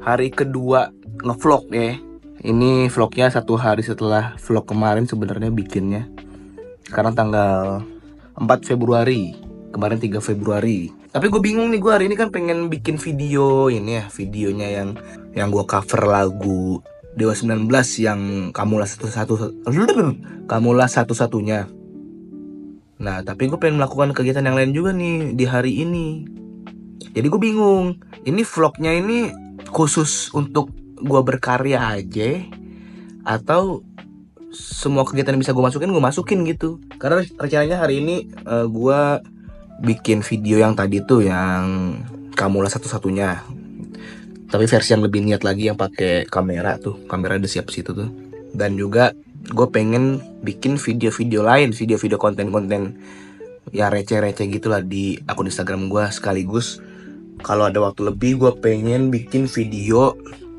hari kedua ngevlog ya. Ini vlognya 1 hari setelah vlog kemarin sebenarnya bikinnya. Sekarang tanggal 4 Februari, kemarin 3 Februari. Tapi gue bingung nih, gue hari ini kan pengen bikin video ini ya, videonya yang gue cover lagu Dewa 19 yang Kamulah satu-satunya. Nah, tapi gue pengen melakukan kegiatan yang lain juga nih di hari ini. Jadi gue bingung, ini vlognya ini khusus untuk gue berkarya aja atau semua kegiatan yang bisa gue masukin gitu. Karena rencananya hari ini gue bikin video yang tadi tuh yang Kamulah satu-satunya, tapi versi yang lebih niat lagi yang pakai kamera tuh, kamera udah siap situ tuh. Dan juga gue pengen bikin video-video lain, video-video konten-konten ya receh-receh gitulah di akun Instagram gue. Sekaligus kalau ada waktu lebih gue pengen bikin video.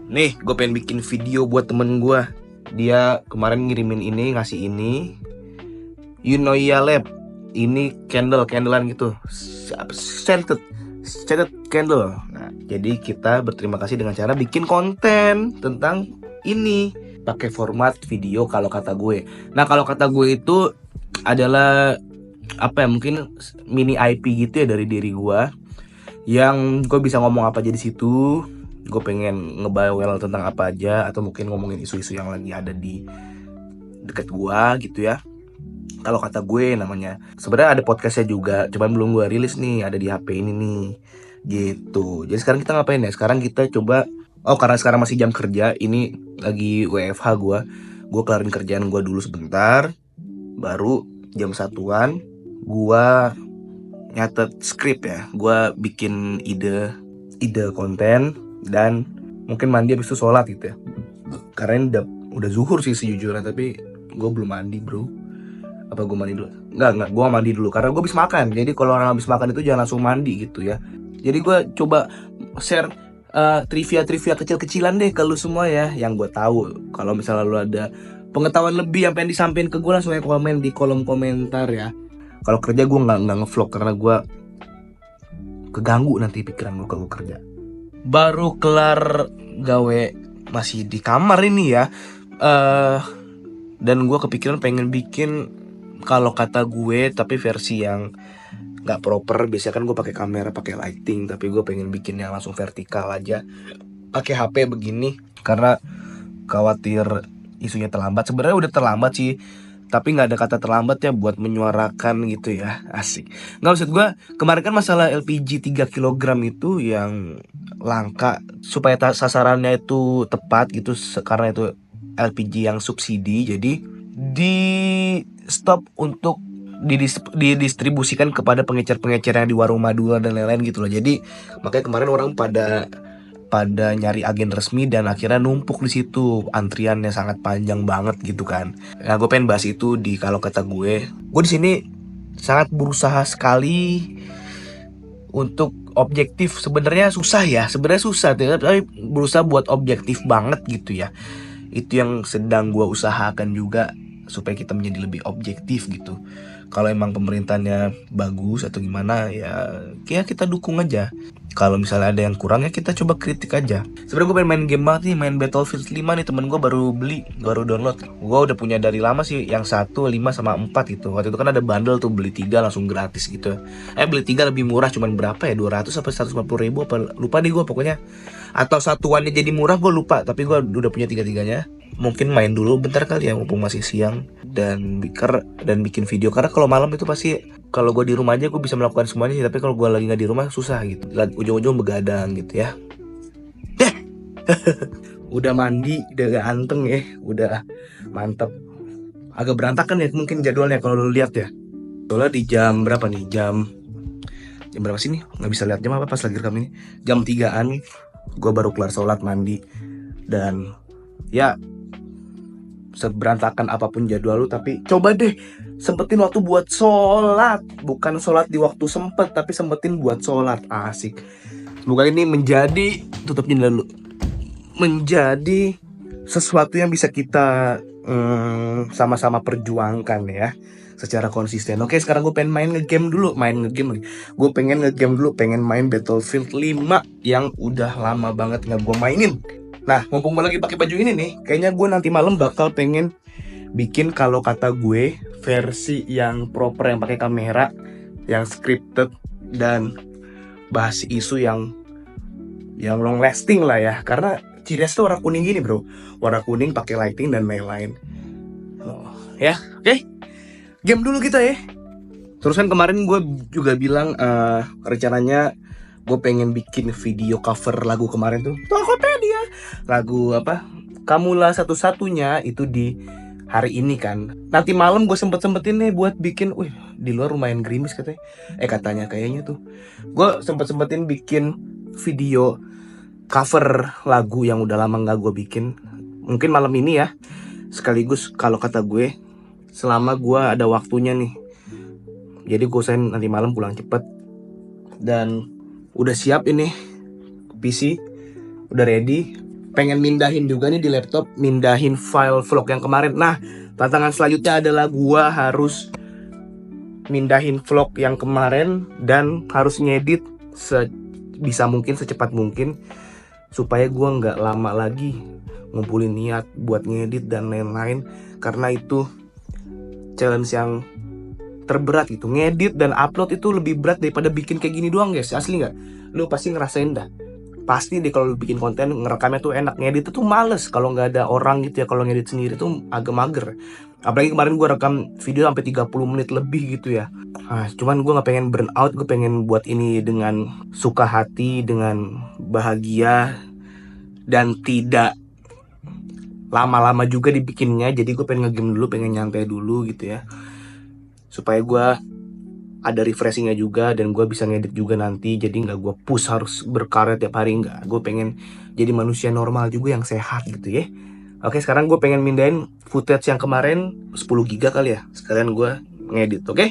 Nih, gue pengen bikin video buat temen gue. Dia kemarin ngirimin ini, ngasih ini Yunoya Lab. Ini candle-candlean gitu, scented candle. Nah, jadi kita berterima kasih dengan cara bikin konten tentang ini pakai format video kalau kata gue. Nah, kalau kata gue itu adalah apa ya, mungkin mini IP gitu ya dari diri gue, yang gue bisa ngomong apa aja di situ. Gue pengen ngebawel tentang apa aja, atau mungkin ngomongin isu-isu yang lagi ada di deket gue gitu ya. Kalau kata gue namanya. Sebenarnya ada podcastnya juga, cuman belum gue rilis nih, ada di HP ini nih. Gitu. Jadi sekarang kita ngapain ya? Sekarang kita coba, karena sekarang masih jam kerja, ini lagi WFH gue. Gue kelarin kerjaan gue dulu sebentar, baru jam 1-an gue nyatet skrip ya. Gue bikin ide konten, dan mungkin mandi habis itu sholat gitu ya. Karena ini udah zuhur sih sejujurnya, tapi gue belum mandi bro. Apa gue mandi dulu? Enggak, gue mandi dulu karena gue habis makan. Jadi kalau orang habis makan itu jangan langsung mandi gitu ya. Jadi gue coba share trivia kecil-kecilan deh ke lu semua ya, yang gue tahu. Kalau misalnya lu ada pengetahuan lebih yang pengen disampaikan ke gue, langsung aja komen di kolom komentar ya. Kalau kerja gue nggak ngevlog karena gue keganggu nanti pikiran gue kalau kerja. Baru kelar gawe, masih di kamar ini ya. Dan gue kepikiran pengen bikin kalau kata gue tapi versi yang nggak proper. Biasanya kan gue pakai kamera, pakai lighting, tapi gue pengen bikin yang langsung vertikal aja pakai HP begini karena khawatir isunya terlambat. Sebenarnya udah terlambat sih, tapi nggak ada kata terlambat ya buat menyuarakan gitu ya. Asik. Nggak, maksud gue kemarin kan masalah LPG 3 kg itu yang langka, supaya sasarannya itu tepat gitu, karena itu LPG yang subsidi, jadi di stop untuk didistribusikan kepada pengecer-pengecer yang di warung Madura dan lain-lain gitu loh. Jadi makanya kemarin orang pada nyari agen resmi dan akhirnya numpuk di situ, antriannya sangat panjang banget gitu kan. Nah, gue pengen bahas itu di kalau kata gue. Gue di sini sangat berusaha sekali untuk objektif. Sebenarnya susah tapi berusaha buat objektif banget gitu ya. Itu yang sedang gue usahakan juga, supaya kita menjadi lebih objektif gitu. Kalau emang pemerintahnya bagus atau gimana ya kita dukung aja. Kalau misalnya ada yang kurang ya kita coba kritik aja. Sebenarnya gue pengen main game banget nih, main Battlefield 5 nih. Temen gue baru beli, baru download. Gue udah punya dari lama sih, yang 1, 5 sama 4 gitu. Waktu itu kan ada bundle tuh, beli 3 langsung gratis gitu. Beli 3 lebih murah, cuman berapa ya, 200 apa 150 ribu apa, lupa deh gue pokoknya. Atau satuannya jadi murah, gue lupa. Tapi gue udah punya 3-tiganya. Mungkin main dulu bentar kali ya mumpung masih siang, dan bikin video. Karena kalau malam itu pasti, kalau gue di rumah aja gue bisa melakukan semuanya sih, tapi kalau gue lagi nggak di rumah susah gitu, ujung-ujung begadang gitu ya. Udah mandi, udah ganteng ya, udah mantep. Agak berantakan ya mungkin jadwalnya kalau lu lihat ya. Soalnya di jam berapa nih, jam berapa sih nih, nggak bisa lihat jam apa pas lagi rekam ini. Jam 3-an gue baru kelar sholat, mandi, dan ya seberantakan apapun jadwal lu, tapi coba deh sempetin waktu buat sholat. Bukan sholat di waktu sempet, tapi sempetin buat sholat. Asik. Semoga ini menjadi, tutup jendela dulu, menjadi sesuatu yang bisa kita sama-sama perjuangkan ya. secara konsisten. Oke, sekarang gue pengen main ngegame dulu. Gue pengen ngegame dulu, pengen main Battlefield 5 yang udah lama banget nggak gue mainin. Nah, mumpung gue lagi pakai baju ini nih, kayaknya gue nanti malam bakal pengen bikin, kalau kata gue, versi yang proper, yang pakai kamera, yang scripted dan bahas isu yang long lasting lah ya. Karena ciri khas tuh warna kuning gini bro, warna kuning pakai lighting dan lain-lain. Ya, oke. Game dulu kita ya. Terus kan kemarin gue juga bilang rencananya gue pengen bikin video cover lagu kemarin tuh, Tokopedia. Lagu apa? Kamulah Satu-Satunya itu di hari ini kan. Nanti malam gue sempet-sempetin nih buat bikin, di luar lumayan gerimis katanya. Katanya kayaknya tuh. Gue sempet-sempetin bikin video cover lagu yang udah lama gak gue bikin. Mungkin malam ini ya. Sekaligus kalau kata gue, selama gue ada waktunya nih. Jadi gue usahain nanti malam pulang cepet. Dan udah siap ini PC, udah ready. Pengen mindahin juga nih di laptop, mindahin file vlog yang kemarin. Nah, tantangan selanjutnya adalah gue harus mindahin vlog yang kemarin dan harus ngedit sebisa mungkin, secepat mungkin, supaya gue nggak lama lagi ngumpulin niat buat ngedit dan lain-lain. Karena itu challenge yang terberat gitu. Ngedit dan upload itu lebih berat daripada bikin kayak gini doang guys. Asli nggak? Lu pasti ngerasain dah. Pasti deh kalau lu bikin konten, ngerekamnya tuh enak. Ngedit itu males kalau nggak ada orang gitu ya. Kalau ngedit sendiri tuh agak mager. Apalagi kemarin gue rekam video sampai 30 menit lebih gitu ya. Cuman gue nggak pengen burn out. Gue pengen buat ini dengan suka hati, dengan bahagia, dan tidak lama-lama juga dibikinnya. Jadi gue pengen ngegame dulu, pengen nyantai dulu gitu ya, supaya gue ada refreshingnya juga dan gue bisa ngedit juga nanti. Jadi nggak gue push harus berkarya tiap hari, nggak. Gue pengen jadi manusia normal juga yang sehat gitu ya. Oke, sekarang gue pengen mindahin footage yang kemarin 10 giga kali ya. Sekalian gue ngedit, oke?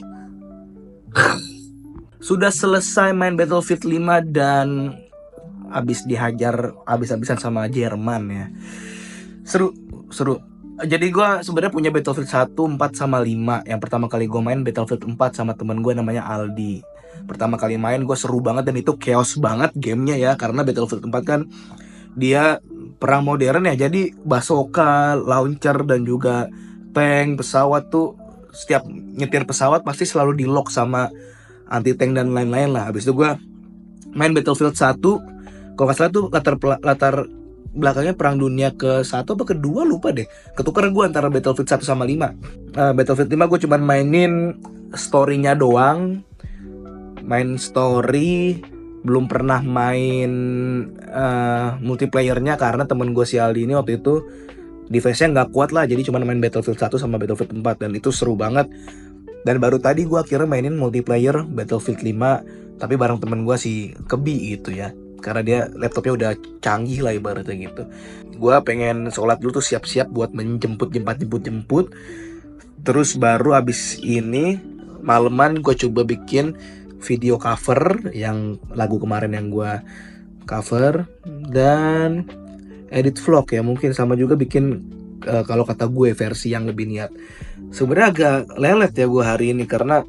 Sudah selesai main Battlefield 5 dan habis dihajar habis-habisan sama Jerman ya. Seru. Jadi gue sebenarnya punya Battlefield 1, 4, sama 5. Yang pertama kali gue main Battlefield 4 sama temen gue namanya Aldi. Pertama kali main gue seru banget dan itu chaos banget gamenya ya. Karena Battlefield 4 kan dia perang modern ya. Jadi bazooka, launcher, dan juga tank, pesawat tuh, setiap nyetir pesawat pasti selalu di lock sama anti tank dan lain-lain lah. Habis itu gue main Battlefield 1. Kalau nggak salah tuh latar belakangnya perang dunia ke-1 apa kedua, lupa deh. Ketukar gue antara Battlefield 1 sama 5. Battlefield 5 gue cuman mainin story-nya doang. Main story, belum pernah main multiplayer-nya karena temen gue si Aldi ini waktu itu device-nya nggak kuat lah. Jadi cuman main Battlefield 1 sama Battlefield 4 dan itu seru banget. Dan baru tadi gue akhirnya mainin multiplayer Battlefield 5 tapi bareng temen gue si Kebi gitu ya. Karena dia laptopnya udah canggih lah ibaratnya gitu. Gue pengen sholat dulu tuh, siap-siap buat menjemput. Terus baru abis ini maleman gue coba bikin video cover yang lagu kemarin yang gue cover. Dan edit vlog ya, mungkin sama juga bikin kalau kata gue versi yang lebih niat. Sebenarnya agak lelet ya gue hari ini karena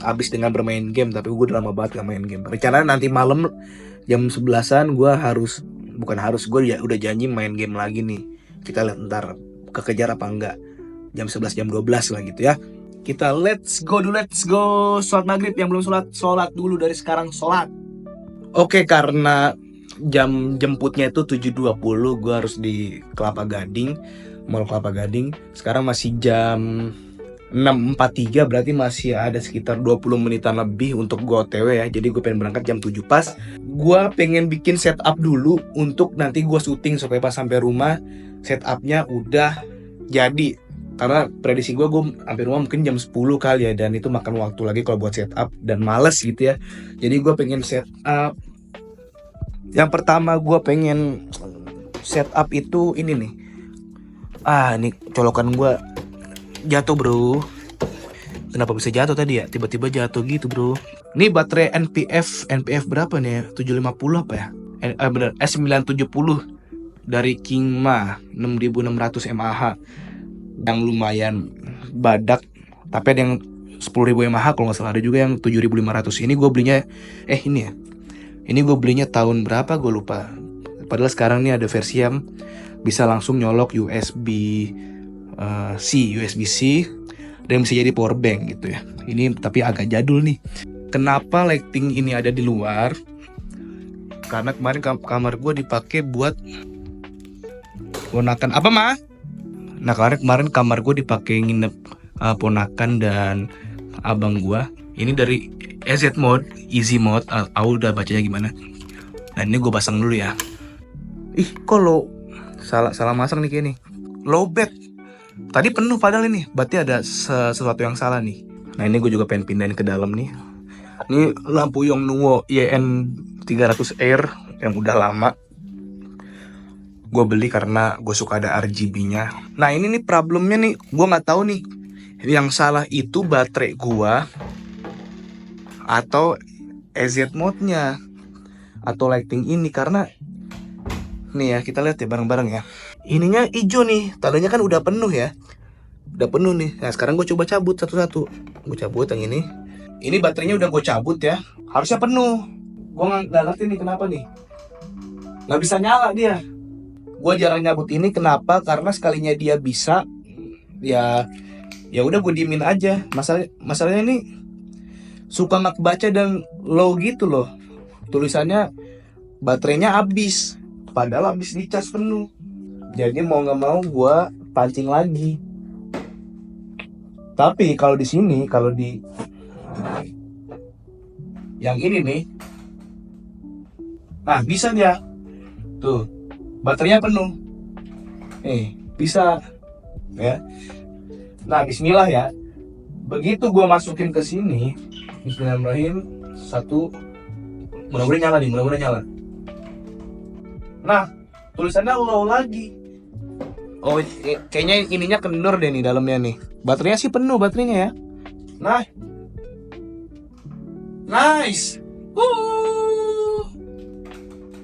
abis dengan bermain game. Tapi gue udah lama banget gak main game. Rencananya nanti malam jam 11-an gue gue ya udah janji main game lagi nih. Kita lihat ntar kekejar apa enggak. Jam 11, jam 12 lah gitu ya. Kita let's go. Sholat maghrib. Yang belum sholat dulu dari sekarang sholat. Oke, karena jam jemputnya itu 7.20, gue harus di Kelapa Gading, Mall Kelapa Gading. Sekarang masih jam 6.43, berarti masih ada sekitar 20 menitan lebih untuk gue OTW ya. Jadi gue pengen berangkat jam 7 pas. Gue pengen bikin setup dulu untuk nanti gue syuting supaya pas sampai rumah setupnya udah jadi. Karena prediksi gue sampai rumah mungkin jam 10 kali ya. Dan itu makan waktu lagi kalau buat setup dan males gitu ya. Jadi gue pengen setup. Yang pertama gue pengen setup itu ini nih. Ini colokan gue jatuh bro. Kenapa bisa jatuh tadi ya? Tiba-tiba jatuh gitu bro. Ini baterai NPF berapa nih ya? 750 apa ya? Bener, S970 dari Kingma 6600 mAh. Yang lumayan badak. Tapi ada yang 10.000 Yamaha kalau nggak salah, ada juga yang 7.500. Ini gue belinya ini gue belinya tahun berapa gue lupa. Padahal sekarang nih ada versi yang bisa langsung nyolok USB-C dan bisa jadi power bank gitu ya. Ini tapi agak jadul nih. Kenapa lighting ini ada di luar? Karena kemarin kamar gue dipakai buat ponakan apa mah? Nah kemarin kamar gue dipakai nginep ponakan dan abang gue. Ini dari EZ mode, easy mode. Aku udah bacanya gimana. Nah ini gue pasang dulu ya. Ih kok lo salah masang nih kayak nih. Low bed. Tadi penuh padahal ini. Berarti ada sesuatu yang salah nih. Nah ini gue juga pengen pindahin ke dalam nih. Ini lampu Yongnuo YN 300 Air yang udah lama. Gue beli karena gue suka ada RGB-nya. Nah ini nih problemnya nih, gue nggak tahu nih yang salah itu baterai gue atau EZ mode-nya atau lighting ini. Karena nih ya, kita lihat ya bareng-bareng ya. Ininya hijau nih, tandanya kan udah penuh ya. Udah penuh nih. Nah sekarang gue coba cabut satu-satu. Gue cabut yang ini. Ini baterainya udah gue cabut ya. Harusnya penuh. Gue nggak ngerti nih kenapa nih. Nggak bisa nyala dia. Gue jarang nyabut ini kenapa? Karena sekalinya dia bisa, ya udah gue diemin aja. Masalahnya ini suka nggak kebaca dan low gitu loh. Tulisannya baterainya habis, padahal habis dicas penuh. Jadi mau nggak mau gue pancing lagi. Tapi kalau di sini, kalau di yang ini nih, nah bisa dia tuh. Baterainya penuh. Bisa ya. Nah, bismillah ya. Begitu gua masukin ke sini, bismillahirrahmanirrahim. Satu, mudah-mudahan nyala. Nah, tulisannya low lagi. Oh, kayaknya ininya kendor deh nih dalamnya nih. Baterainya sih penuh baterainya ya. Nah. Nice.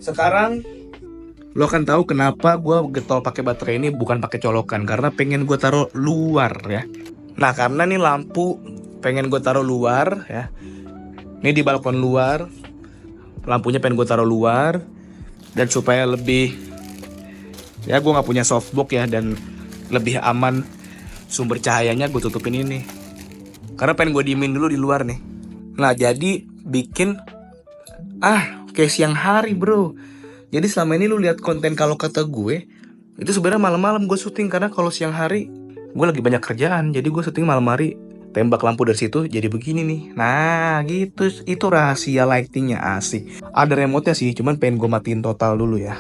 Sekarang lo kan tahu kenapa gue getol pakai baterai ini bukan pakai colokan, karena pengen gue taruh luar ya. Nah karena nih lampu pengen gue taruh luar ya. Ini di balkon luar, lampunya pengen gue taruh luar dan supaya lebih ya, gue nggak punya softbox ya, dan lebih aman sumber cahayanya gue tutupin ini. Karena pengen gue diemin dulu di luar nih. Nah jadi bikin kayak siang hari bro. Jadi selama ini lu lihat konten kalau kata gue itu sebenarnya malam-malam gue syuting, karena kalau siang hari gue lagi banyak kerjaan. Jadi gue syuting malam hari, tembak lampu dari situ jadi begini nih. Nah gitu, itu rahasia lightingnya asik. Ada remote-nya sih, cuman pengen gue matiin total dulu ya.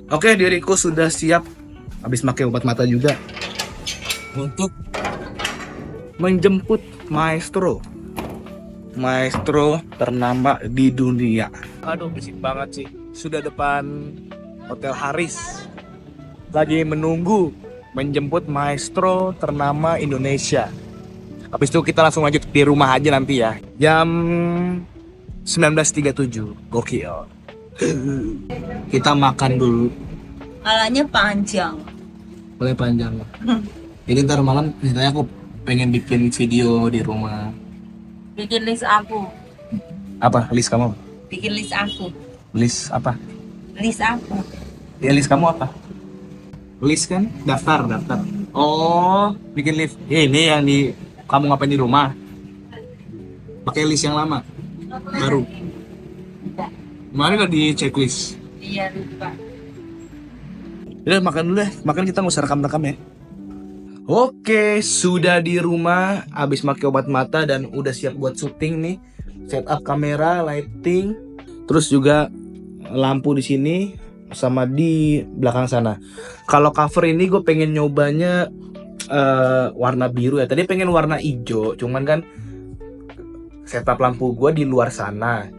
Oke, diriku sudah siap habis pakai obat mata juga untuk menjemput maestro ternama di dunia. Aduh berisik banget sih. Sudah depan Hotel Haris, lagi menunggu menjemput maestro ternama Indonesia. Habis itu kita langsung lanjut di rumah aja nanti ya. Jam 19.37. Gokil. Kita makan dulu. Alanya panjang. Boleh panjang. Jadi ntar malam ceritanya aku pengen bikin video di rumah. Bikin list aku. Apa? List kamu? Bikin list aku. List apa? List aku. Ya list kamu apa? List kan? Daftar. Oh, bikin list. Ini yang di kamu ngapain di rumah? Pakai list yang lama? Baru? Kemarin gak di checklist? Iya lupa. Udah makan dulu deh. Makan, kita nggak usah rekam ya. Oke, sudah di rumah. Abis pakai obat mata dan udah siap buat syuting nih. Setup kamera, lighting, terus juga lampu di sini sama di belakang sana. Kalau cover ini gue pengen nyobanya warna biru ya. Tadi pengen warna hijau, cuman kan setup lampu gue di luar sana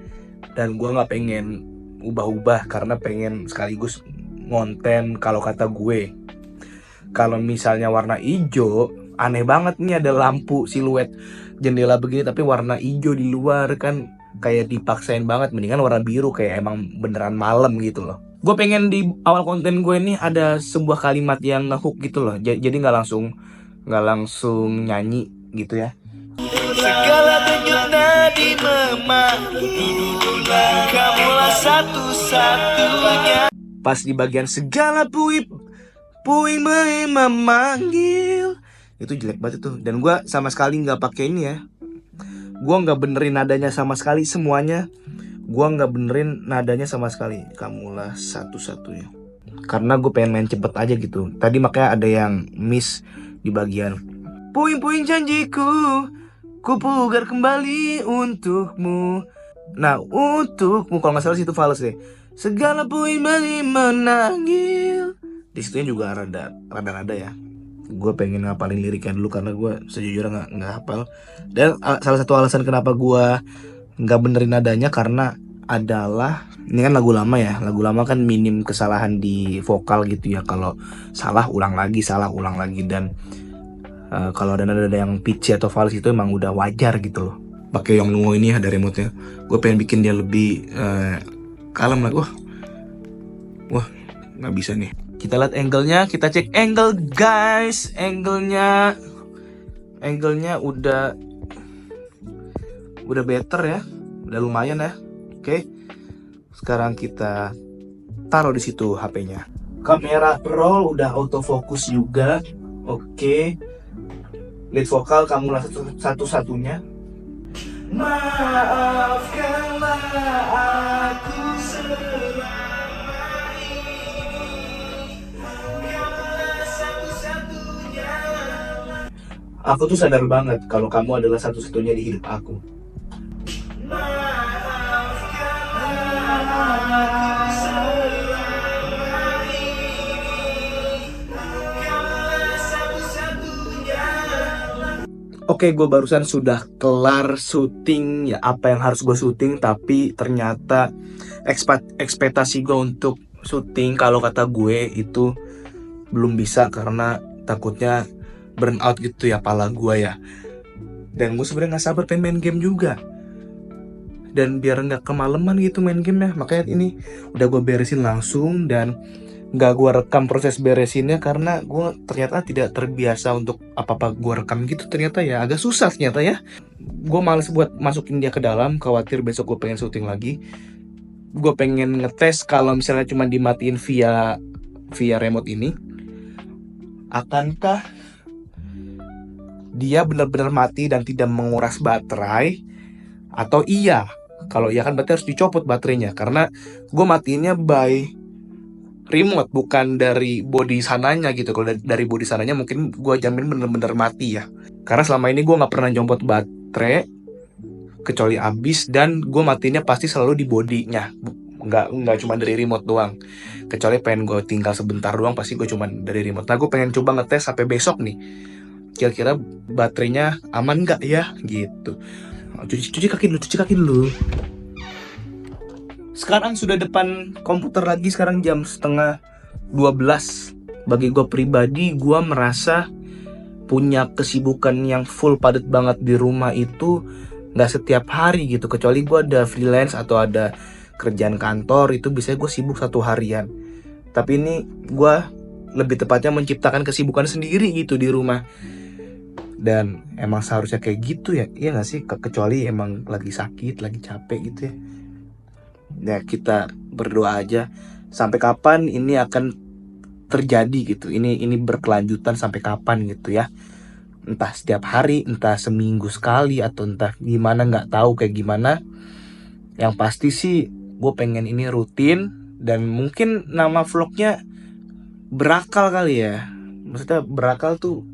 dan gue nggak pengen ubah-ubah karena pengen sekaligus ngonten. Kalau kata gue, kalau misalnya warna hijau, aneh banget nih ada lampu siluet jendela begini tapi warna hijau di luar, kan kayak dipaksain banget. Mendingan warna biru kayak emang beneran malam gitu loh. Gue pengen di awal konten gue ini ada sebuah kalimat yang ngehook gitu loh. Jadi nggak langsung nyanyi gitu ya. Segala denyut nadi memanggil, kamulah satu-satunya. Pas di bagian segala puing memanggil, itu jelek banget tuh. Dan gue sama sekali nggak pakai ini ya. Gue nggak benerin nadanya sama sekali semuanya. Gue nggak benerin nadanya sama sekali. Kamulah satu-satunya. Karena gue pengen main cepet aja gitu. Tadi makanya ada yang miss di bagian puing-puing janjiku, ku pugar kembali untukmu. Nah, untukmu kalau nggak salah situ fals deh. Segala puing menanggil. Di situnya juga rada ya. Gue pengen ngapalin liriknya dulu karena gue sejujurnya nggak hafal. Dan salah satu alasan kenapa gue nggak benerin nadanya karena adalah ini kan lagu lama ya. Lagu lama kan minim kesalahan di vokal gitu ya. Kalau salah ulang lagi dan kalau ada nada yang pitchy atau fals itu emang udah wajar gitu loh. Pakai yang nunggu ini ya dari remote-nya. Gue pengen bikin dia lebih kalem lah. Wah, nggak bisa nih. Kita lihat angle-nya, kita cek angle guys. Angle-nya udah better ya. Udah lumayan ya. Oke. Sekarang kita taruh di situ HP-nya. Kamera roll udah autofocus juga. Oke. Lead vokal kamulah satu-satunya. Maafkanlah aku selama ini, kamulah satu-satunya. Aku tuh sadar banget kalau kamu adalah satu-satunya di hidup aku. Oke, gue barusan sudah kelar syuting ya apa yang harus gue syuting, tapi ternyata ekspektasi gue untuk syuting kalau kata gue itu belum bisa karena takutnya burn out gitu ya pala gue ya. Dan gue sebenarnya nggak sabar pengen main game juga. Dan biar nggak kemalaman gitu main game ya, makanya ini udah gue beresin langsung dan nggak gue rekam proses beresinnya karena gue ternyata tidak terbiasa untuk apa-apa gue rekam gitu. Ternyata ya agak susah ternyata ya. Gue males buat masukin dia ke dalam, khawatir besok gue pengen syuting lagi. Gue pengen ngetes kalau misalnya cuma dimatiin via remote ini, akankah dia benar-benar mati dan tidak menguras baterai? Atau iya, kalau iya kan berarti harus dicopot baterainya karena gue matiinnya by remote bukan dari body sananya gitu. Kalau dari body sananya mungkin gue jamin bener-bener mati ya. Karena selama ini gue nggak pernah jompot baterai kecuali abis, dan gue matinya pasti selalu di bodinya. Nggak cuma dari remote doang. Kecuali pengen gue tinggal sebentar doang pasti gue cuma dari remote. Nah gue pengen coba ngetes sampai besok nih. Kira-kira baterainya aman nggak ya gitu. Cuci kaki dulu. Sekarang sudah depan komputer lagi, sekarang jam 11:30. Bagi gue pribadi, gue merasa punya kesibukan yang full padat banget di rumah itu gak setiap hari gitu. Kecuali gue ada freelance atau ada kerjaan kantor, itu bisa gue sibuk satu harian. Tapi ini gue lebih tepatnya menciptakan kesibukan sendiri gitu di rumah. Dan emang seharusnya kayak gitu ya, iya gak sih? Kecuali emang lagi sakit, lagi capek gitu ya. Ya kita berdoa aja sampai kapan ini akan terjadi gitu. Ini berkelanjutan sampai kapan gitu ya. Entah setiap hari, entah seminggu sekali, atau entah gimana, nggak tahu kayak gimana. Yang pasti sih gue pengen ini rutin. Dan mungkin nama vlognya berakal kali ya. Maksudnya berakal tuh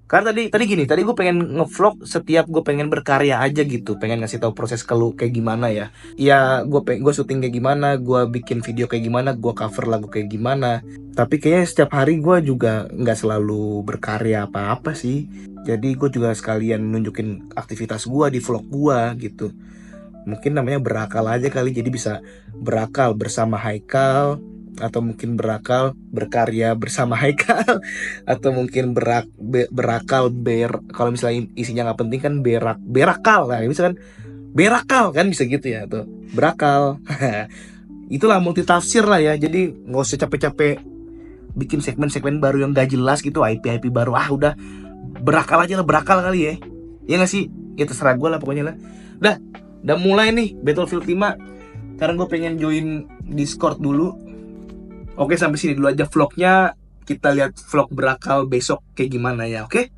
karena tadi gue pengen ngevlog setiap gue pengen berkarya aja gitu, pengen ngasih tahu proses kayak gimana ya. Ya gue syuting kayak gimana, gue bikin video kayak gimana, gue cover lagu kayak gimana. Tapi kayaknya setiap hari gue juga nggak selalu berkarya apa-apa sih. Jadi gue juga sekalian nunjukin aktivitas gue di vlog gue gitu. Mungkin namanya berakal aja kali, jadi bisa berakal bersama Haikal, atau mungkin berakal berkarya bersama Haikal, atau mungkin berakal kalau misalnya isinya nggak penting kan berakal lah, misalkan berakal kan bisa gitu ya, tuh berakal. Itulah multitafsir lah ya. Jadi nggak usah capek-capek bikin segmen baru yang gak jelas gitu, IP baru. Udah berakal aja lah, berakal kali ya. Iya nggak sih? Ya terserah gue lah pokoknya lah. Udah mulai nih Battlefield 5. Sekarang gue pengen join Discord dulu. Oke, sampai sini dulu aja vlognya. Kita lihat vlog berakal besok kayak gimana ya, oke?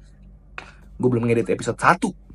Gue belum ngedit episode 1.